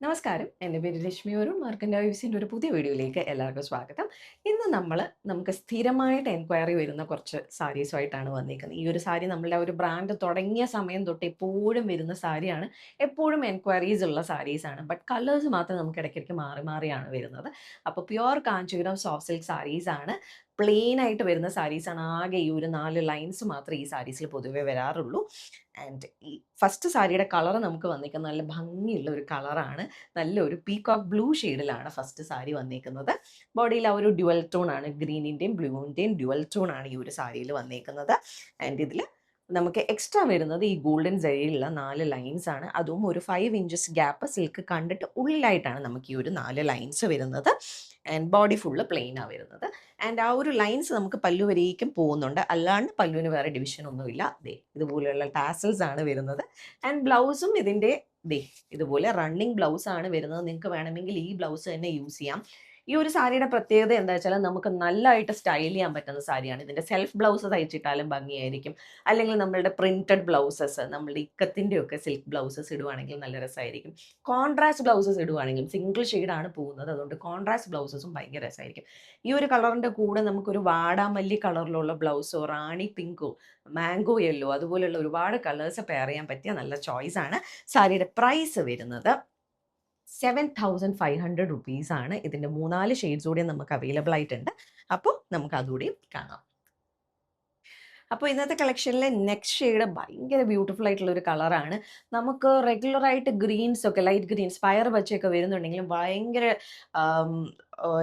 നമസ്കാരം. എൻ്റെ പേര് ലക്ഷ്മി ഒരു മാർക്കൻ്റ് വൈബ്സിൻ്റെ ഒരു പുതിയ വീഡിയോയിലേക്ക് എല്ലാവർക്കും സ്വാഗതം. ഇന്ന് നമുക്ക് സ്ഥിരമായിട്ട് എൻക്വയറി വരുന്ന കുറച്ച് സാരീസുമായിട്ടാണ് വന്നിരിക്കുന്നത്. ഈ ഒരു സാരി നമ്മളുടെ ഒരു ബ്രാൻഡ് തുടങ്ങിയ സമയം തൊട്ട് എപ്പോഴും വരുന്ന സാരിയാണ്. എപ്പോഴും എൻക്വയറീസ് ഉള്ള സാരീസാണ്. ബട്ട് കളേഴ്സ് മാത്രം നമുക്ക് ഇടയ്ക്കിടയ്ക്ക് മാറി മാറിയാണ് വരുന്നത്. അപ്പോൾ പ്യുവർ കാഞ്ചീപുരം സോഫ്റ്റ് സിൽക്ക് സാരീസാണ്. പ്ലെയിൻ ആയിട്ട് വരുന്ന സാരീസാണ്. ആകെ ഈ ഒരു 4 ലൈൻസ് മാത്രമേ ഈ സാരീസിൽ പൊതുവേ വരാറുള്ളൂ. ആൻഡ് ഈ ഫസ്റ്റ് സാരിയുടെ കളർ നമുക്ക് വന്നിരിക്കുന്നത് നല്ല ഭംഗിയുള്ള ഒരു കളറാണ്. നല്ലൊരു പീകോക്ക് ബ്ലൂ ഷെയ്ഡിലാണ് ഫസ്റ്റ് സാരി വന്നേക്കുന്നത്. ബോഡിയിൽ ആ ഒരു ഡ്യുവൽ ടോൺ ആണ്, ഗ്രീനിൻ്റെയും ബ്ലൂവിൻ്റെയും ഡ്യുവൽ ടോൺ ആണ് ഈ ഒരു സാരിയിൽ വന്നേക്കുന്നത്. ആൻഡ് ഇതിൽ നമുക്ക് എക്സ്ട്രാ വരുന്നത് ഈ ഗോൾഡൻ സരിയിലുള്ള 4 ലൈൻസ് ആണ്. അതും ഒരു 5 ഇഞ്ചസ് ഗ്യാപ്പ് സിൽക്ക് കണ്ടിട്ട് ഉള്ളിലായിട്ടാണ് നമുക്ക് ഈ ഒരു 4 ലൈൻസ് വരുന്നത്. ആൻഡ് ബോഡി ഫുള്ള് പ്ലെയിൻ ആണ് വരുന്നത്. ആൻഡ് ആ ഒരു ലൈൻസ് നമുക്ക് പല്ലു വരേക്കും പോകുന്നുണ്ട്. അല്ലാണ്ട് പല്ലുവിന് വേറെ ഡിവിഷൻ ഒന്നുമില്ല. ദേ ഇതുപോലെയുള്ള ടാസൽസ് ആണ് വരുന്നത്. ആൻഡ് ബ്ലൗസും ഇതിൻ്റെ ദേ ഇതുപോലെ റണ്ണിങ് ബ്ലൗസ് ആണ് വരുന്നത്. നിങ്ങൾക്ക് വേണമെങ്കിൽ ഈ ബ്ലൗസ് തന്നെ യൂസ് ചെയ്യാം. ഈ ഒരു സാരിയുടെ പ്രത്യേകത എന്താ വെച്ചാൽ നമുക്ക് നല്ലതായിട്ട് സ്റ്റൈൽ ചെയ്യാൻ പറ്റുന്ന സാരിയാണ്. ഇതിൻ്റെ സെൽഫ് ബ്ലൗസ് തയ്ച്ചിട്ടാലും ഭംഗിയായിരിക്കും. അല്ലെങ്കിൽ നമ്മളുടെ പ്രിന്റഡ് ബ്ലൗസസ്, നമ്മളുടെ ഇക്കത്തിൻ്റെ ഒക്കെ സിൽക്ക് ബ്ലൗസസ് ഇടുവാണെങ്കിൽ നല്ല രസമായിരിക്കും. കോൺട്രാസ്റ്റ് ബ്ലൗസസ് ഇടുവാണെങ്കിലും സിംഗിൾ ഷെയ്ഡാണ് പോകുന്നത്, അതുകൊണ്ട് കോൺട്രാസ്റ്റ് ബ്ലൗസസും ഭയങ്കര രസമായിരിക്കും. ഈ ഒരു കളറിൻ്റെ കൂടെ നമുക്കൊരു വാടാമല്ലി കളറിലുള്ള ബ്ലൗസോ റാണി പിങ്കോ മാംഗോ യെല്ലോ അതുപോലെയുള്ള ഒരുപാട് കളേഴ്സ് പെയർ ചെയ്യാൻ പറ്റിയ നല്ല ചോയ്സ് ആണ്. സാരിയുടെ പ്രൈസ് വരുന്നത് 7,500 റുപ്പീസാണ്. ഇതിൻ്റെ 3-4 ഷെയ്ഡ്സ് കൂടി നമുക്ക് അവൈലബിൾ ആയിട്ടുണ്ട്. അപ്പോൾ നമുക്ക് അതുകൂടി കാണാം. അപ്പോൾ ഇന്നത്തെ കളക്ഷനിലെ നെക്സ്റ്റ് ഷെയ്ഡ് ഭയങ്കര ബ്യൂട്ടിഫുൾ ആയിട്ടുള്ള ഒരു കളറാണ്. നമുക്ക് റെഗുലറായിട്ട് ഗ്രീൻസ് ഒക്കെ ലൈറ്റ് ഗ്രീൻസ് പയർ പച്ചയൊക്കെ വരുന്നുണ്ടെങ്കിലും ഭയങ്കര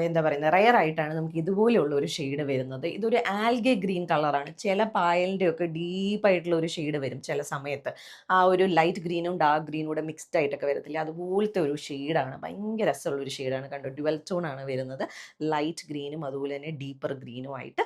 എന്താ പറയുന്നത് റെയർ ആയിട്ടാണ് നമുക്ക് ഇതുപോലെയുള്ള ഒരു ഷെയ്ഡ് വരുന്നത്. ഇതൊരു ആൽഗെ ഗ്രീൻ കളറാണ്. ചില പായലിൻ്റെ ഒക്കെ ഡീപ്പായിട്ടുള്ള ഒരു ഷെയ്ഡ് വരും ചില സമയത്ത്. ആ ഒരു ലൈറ്റ് ഗ്രീനും ഡാർക്ക് ഗ്രീനും കൂടെ മിക്സ്ഡ് ആയിട്ടൊക്കെ വരത്തില്ല, അതുപോലത്തെ ഒരു ഷെയ്ഡാണ്. ഭയങ്കര രസമുള്ള ഒരു ഷെയ്ഡാണ്. കണ്ടോ, ഡ്യുവൽ ടോൺ ആണ് വരുന്നത്. ലൈറ്റ് ഗ്രീനും അതുപോലെ തന്നെ ഡീപ്പർ ഗ്രീനും ആയിട്ട്.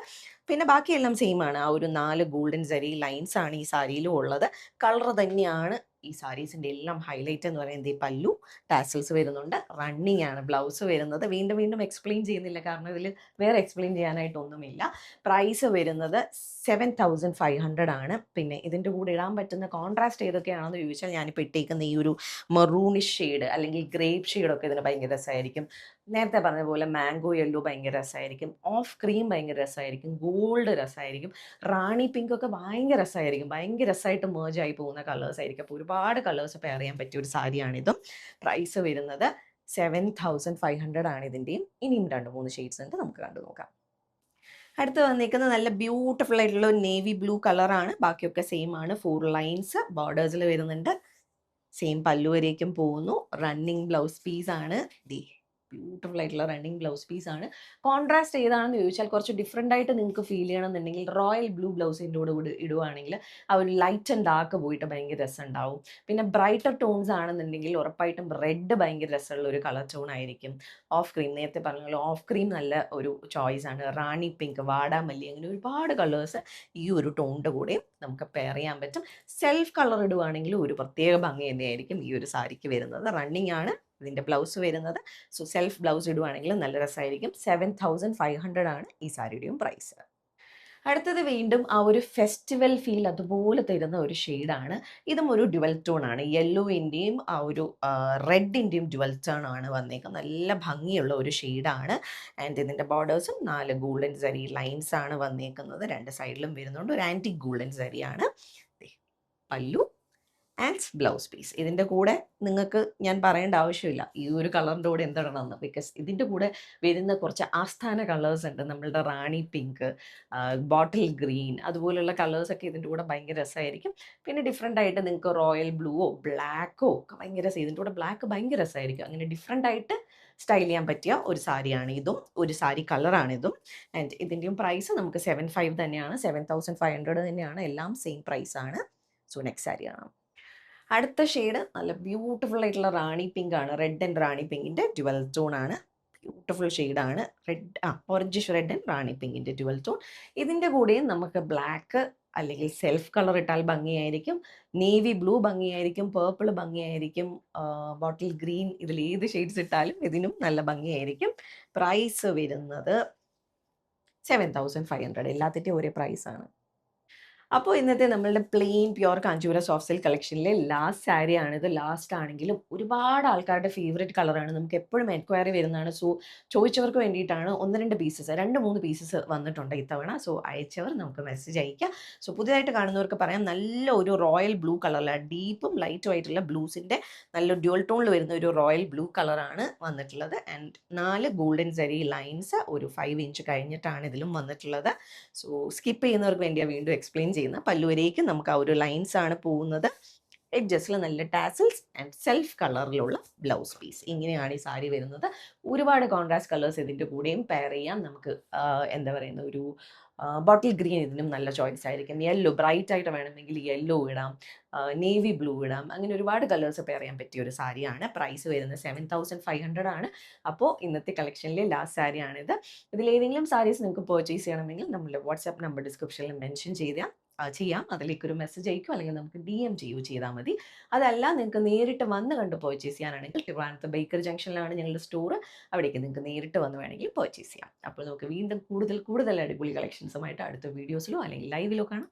പിന്നെ ബാക്കിയെല്ലാം സെയിം ആണ്. ആ ഒരു 4 ഗോൾഡൻ സരി ലൈൻസ് ആണ് ഈ സാരിയിലും ഉള്ളത്. കളർ തന്നെയാണ് ഈ സാരീസിൻ്റെ എല്ലാം ഹൈലൈറ്റ് എന്ന് പറയുന്നത്. ഈ പല്ലു ടാസൽസ് വരുന്നുണ്ട്, റണ്ണിങ് ആണ് ബ്ലൗസ് വരുന്നത്. വീണ്ടും വീണ്ടും എക്സ്പ്ലെയിൻ ചെയ്യുന്നില്ല, കാരണം ഇതിൽ വേറെ എക്സ്പ്ലെയിൻ ചെയ്യാനായിട്ടൊന്നുമില്ല. പ്രൈസ് വരുന്നത് 7,500 ആണ്. പിന്നെ ഇതിൻ്റെ കൂടെ ഇടാൻ പറ്റുന്ന കോൺട്രാസ്റ്റ് ഏതൊക്കെയാണെന്ന് ചോദിച്ചാൽ ഞാനിപ്പോൾ ഇട്ടേക്കുന്ന ഈ ഒരു മെറൂണിഷ് ഷെയ്ഡ് അല്ലെങ്കിൽ ഗ്രേപ്പ് ഷെയ്ഡൊക്കെ ഇതിന് ഭയങ്കര രസമായിരിക്കും. നേരത്തെ പറഞ്ഞ പോലെ മാംഗോ യെല്ലോ ഭയങ്കര രസമായിരിക്കും. ഓഫ് ക്രീം ഭയങ്കര രസമായിരിക്കും. ഗോൾഡ് രസമായിരിക്കും. റാണി പിങ്ക് ഒക്കെ ഭയങ്കര രസമായിരിക്കും. ഭയങ്കര രസമായിട്ട് മേർജ് ആയി പോകുന്ന കളേഴ്സ് ആയിരിക്കും. അപ്പോൾ ഒരുപാട് കളേഴ്സ് പെയർ ചെയ്യാൻ പറ്റിയ ഒരു സാരിയാണിതും. പ്രൈസ് വരുന്നത് 7,500 ആണ് ഇതിൻ്റെയും. ഇനിയും 2-3 ഷെയ്ഡ്സ് ഉണ്ട്, നമുക്ക് കണ്ടു നോക്കാം. അടുത്ത് വന്നിരിക്കുന്നത് നല്ല ബ്യൂട്ടിഫുൾ ആയിട്ടുള്ള ഒരു നേവി ബ്ലൂ കളറാണ്. ബാക്കിയൊക്കെ സെയിം ആണ്. 4 ലൈൻസ് ബോർഡേഴ്സിൽ വരുന്നുണ്ട്. സെയിം പല്ലു വരേക്കും പോകുന്നു. റണ്ണിങ് ബ്ലൗസ് പീസ് ആണ്. ബ്യൂട്ടിഫുൾ ആയിട്ടുള്ള റണ്ണിങ് ബ്ലൗസ് പീസ് ആണ്. കോൺട്രാസ്റ്റ് ഏതാണെന്ന് ചോദിച്ചാൽ കുറച്ച് ഡിഫറെൻ്റ് ആയിട്ട് നിങ്ങൾക്ക് ഫീൽ ചെയ്യണമെന്നുണ്ടെങ്കിൽ റോയൽ ബ്ലൂ ബ്ലൗസിൻ്റെ കൂടെ ഇടുവാണെങ്കിൽ ആ ഒരു ലൈറ്റ് ആൻഡ് ഡാർക്ക് പോയിട്ട് ഭയങ്കര രസം ഉണ്ടാവും. പിന്നെ ബ്രൈറ്റർ ടോൺസ് ആണെന്നുണ്ടെങ്കിൽ ഉറപ്പായിട്ടും റെഡ് ഭയങ്കര രസമുള്ള ഒരു കളർ ടോൺ ആയിരിക്കും. ഓഫ് ക്രീം, നേരത്തെ പറഞ്ഞ ഓഫ് ക്രീം നല്ല ഒരു ചോയ്സ് ആണ്. റാണി പിങ്ക്, വാടാമല്ലി, അങ്ങനെ ഒരുപാട് കളേഴ്സ് ഈ ഒരു ടോണിൻ്റെ കൂടെ നമുക്ക് പെയർ ചെയ്യാൻ പറ്റും. സെൽഫ് കളർ ഇടുവാണെങ്കിൽ ഒരു പ്രത്യേക ഭംഗി തന്നെയായിരിക്കും ഈ ഒരു സാരിക്ക് വരുന്നത്. റണ്ണിങ് ആണ് ഇതിൻ്റെ ബ്ലൗസ് വരുന്നത്. സോ സെൽഫ് ബ്ലൗസ് ഇടുവാണെങ്കിൽ നല്ല രസമായിരിക്കും. 7,500 ആണ് ഈ സാരിയുടെയും പ്രൈസ്. അടുത്തത് വീണ്ടും ആ ഒരു ഫെസ്റ്റിവൽ ഫീൽ അതുപോലെ തരുന്ന ഒരു ഷെയ്ഡാണ്. ഇതും ഒരു ഡ്യുവൽ ടോൺ ആണ്. യെല്ലോയിൻ്റെയും ആ ഒരു റെഡിൻ്റെയും ഡ്യുവൽ ടോൺ ആണ് വന്നേക്കുന്നത്. നല്ല ഭംഗിയുള്ള ഒരു ഷെയ്ഡാണ്. ആൻഡ് ഇതിൻ്റെ ബോർഡേഴ്സും 4 ഗോൾഡൻ സരി ലൈൻസ് ആണ് വന്നേക്കുന്നത്. 2 സൈഡിലും വരുന്നുണ്ട്. ഒരു ആൻറ്റിക് ഗോൾഡൻ സരിയാണ്. പല്ലു ആൻഡ് ബ്ലൗസ് പീസ്. ഇതിൻ്റെ കൂടെ നിങ്ങൾക്ക് ഞാൻ പറയേണ്ട ആവശ്യമില്ല ഈ ഒരു കളറിൻ്റെ കൂടെ എന്തിടണമെന്ന്. ബിക്കോസ് ഇതിൻ്റെ കൂടെ വരുന്ന കുറച്ച് ആസ്ഥാന കളേഴ്സ് ഉണ്ട്. നമ്മളുടെ റാണി പിങ്ക്, ബോട്ടിൽ ഗ്രീൻ, അതുപോലുള്ള കളേഴ്സൊക്കെ ഇതിൻ്റെ കൂടെ ഭയങ്കര രസമായിരിക്കും. പിന്നെ ഡിഫറെൻ്റ് ആയിട്ട് നിങ്ങൾക്ക് റോയൽ ബ്ലൂവോ ബ്ലാക്കോ ഒക്കെ ഭയങ്കര രസം. ഇതിൻ്റെ കൂടെ ബ്ലാക്ക് ഭയങ്കര രസമായിരിക്കും. അങ്ങനെ ഡിഫറെൻ്റ് ആയിട്ട് സ്റ്റൈൽ ചെയ്യാൻ പറ്റിയ ഒരു സാരിയാണ് ഇതും. ഒരു സാരി കളറാണിതും. ആൻഡ് ഇതിൻ്റെയും പ്രൈസ് നമുക്ക് 7,500 തന്നെയാണ്. 7,500 തന്നെയാണ്. എല്ലാം സെയിം പ്രൈസാണ്. സോ നെക്സ്റ്റ് സാരി കാണാം. അടുത്ത ഷെയ്ഡ് നല്ല ബ്യൂട്ടിഫുൾ ആയിട്ടുള്ള റാണി പിങ്ക് ആണ്. റെഡ് ആൻഡ് റാണി പിങ്കിൻ്റെ ഡ്യുവൽ ടോൺ ആണ്. ബ്യൂട്ടിഫുൾ ഷെയ്ഡാണ്. ഓറഞ്ചിഷ് റെഡ് ആൻഡ് റാണി പിങ്കിൻ്റെ ഡ്യുവൽ ടോൺ. ഇതിൻ്റെ കൂടെയും നമുക്ക് ബ്ലാക്ക് അല്ലെങ്കിൽ സെൽഫ് കളർ ഇട്ടാൽ ഭംഗിയായിരിക്കും. നേവി ബ്ലൂ ഭംഗിയായിരിക്കും. പേർപ്പിൾ ഭംഗിയായിരിക്കും. ബോട്ടിൽ ഗ്രീൻ, ഇതിൽ ഏത് ഷെയ്ഡ്സ് ഇട്ടാലും ഇതിനും നല്ല ഭംഗിയായിരിക്കും. പ്രൈസ് വരുന്നത് 7,500. എല്ലാത്തിൻ്റെയും ഒരേ പ്രൈസാണ്. അപ്പോൾ ഇന്നത്തെ നമ്മളുടെ plain pure Kanchipuram soft silk കളക്ഷനിലെ ലാസ്റ്റ് സാരിയാണ് ഇത്. ലാസ്റ്റ് ആണെങ്കിലും ഒരുപാട് ആൾക്കാരുടെ ഫേവറേറ്റ് കളറാണ്, നമുക്ക് എപ്പോഴും എൻക്വയറി വരുന്നതാണ്. സോ ചോദിച്ചവർക്ക് വേണ്ടിയിട്ടാണ് 1-2 പീസസ്, 2-3 പീസസ് വന്നിട്ടുണ്ട് ഇത്തവണ. സോ അയച്ചവർ നമുക്ക് മെസ്സേജ് അയക്കാം. സോ പുതിയതായിട്ട് കാണുന്നവർക്ക് പറയാം, നല്ല ഒരു റോയൽ ബ്ലൂ കളറിലാണ്, ഡീപ്പും ലൈറ്റും ആയിട്ടുള്ള ബ്ലൂസിൻ്റെ നല്ല ഡ്യുവൽ ടോണിൽ വരുന്ന ഒരു റോയൽ ബ്ലൂ കളറാണ് വന്നിട്ടുള്ളത്. ആൻഡ് 4 ഗോൾഡൻ സരി ലൈൻസ് ഒരു 5 ഇഞ്ച് കഴിഞ്ഞിട്ടാണ് ഇതിലും വന്നിട്ടുള്ളത്. സോ സ്കിപ്പ് ചെയ്യുന്നവർക്ക് വേണ്ടിയാണ് വീണ്ടും എക്സ്പ്ലെയിൻ ചെയ്യുന്നത്. പല്ലുവരേക്കും നമുക്ക് ആ ഒരു ലൈൻസ് ആണ് പോകുന്നത്. എഡ്ജസ്റ്റിൽ നല്ല ടാസൽസ് ആൻഡ് സെൽഫ് കളറിലുള്ള ബ്ലൗസ് പീസ്. ഇങ്ങനെയാണ് ഈ സാരി വരുന്നത്. ഒരുപാട് കോൺട്രാസ്റ്റ് കളേഴ്സ് ഇതിൻ്റെ കൂടെയും പെയർ ചെയ്യാം. നമുക്ക് എന്താ പറയുന്ന ഒരു ബോട്ടിൽ ഗ്രീൻ ഇതിനും നല്ല ചോയ്സ് ആയിരിക്കും. യെല്ലോ ബ്രൈറ്റ് ആയിട്ട് വേണമെങ്കിൽ യെല്ലോ ഇടാം, നേവി ബ്ലൂ ഇടാം, അങ്ങനെ ഒരുപാട് കളേഴ്സ് പെയർ ചെയ്യാൻ പറ്റിയ ഒരു സാരിയാണ്. പ്രൈസ് വരുന്നത് 7500 ആണ്. അപ്പോൾ ഇന്നത്തെ കളക്ഷനിലെ ലാസ്റ്റ് സാരിയാണിത്. ഇതിലേതെങ്കിലും സാരീസ് നിങ്ങൾക്ക് പർച്ചേസ് ചെയ്യണമെങ്കിൽ നമ്മുടെ വാട്സാപ്പ് നമ്പർ ഡിസ്ക്രിപ്ഷനിൽ മെൻഷൻ ചെയ്യാം. അതിലേക്ക് ഒരു മെസ്സേജ് അയക്കും, അല്ലെങ്കിൽ നമുക്ക് DM ചെയ്യുകയോ ചെയ്താൽ മതി. അതല്ല നിങ്ങൾക്ക് നേരിട്ട് വന്ന് കണ്ട് പർച്ചേസ് ചെയ്യാനാണെങ്കിൽ ട്രിവാൻഡ്രത്ത് ബേക്കർ ജംഗ്ഷനിലാണ് ഞങ്ങളുടെ സ്റ്റോർ. അവിടേക്ക് നിങ്ങൾക്ക് നേരിട്ട് വന്ന് വേണമെങ്കിൽ പർച്ചേസ് ചെയ്യാം. അപ്പോൾ നമുക്ക് വീണ്ടും കൂടുതൽ അടിപൊളി കളക്ഷൻസുമായിട്ട് അടുത്ത വീഡിയോസിലോ അല്ലെങ്കിൽ ലൈവിലോ കാണാം.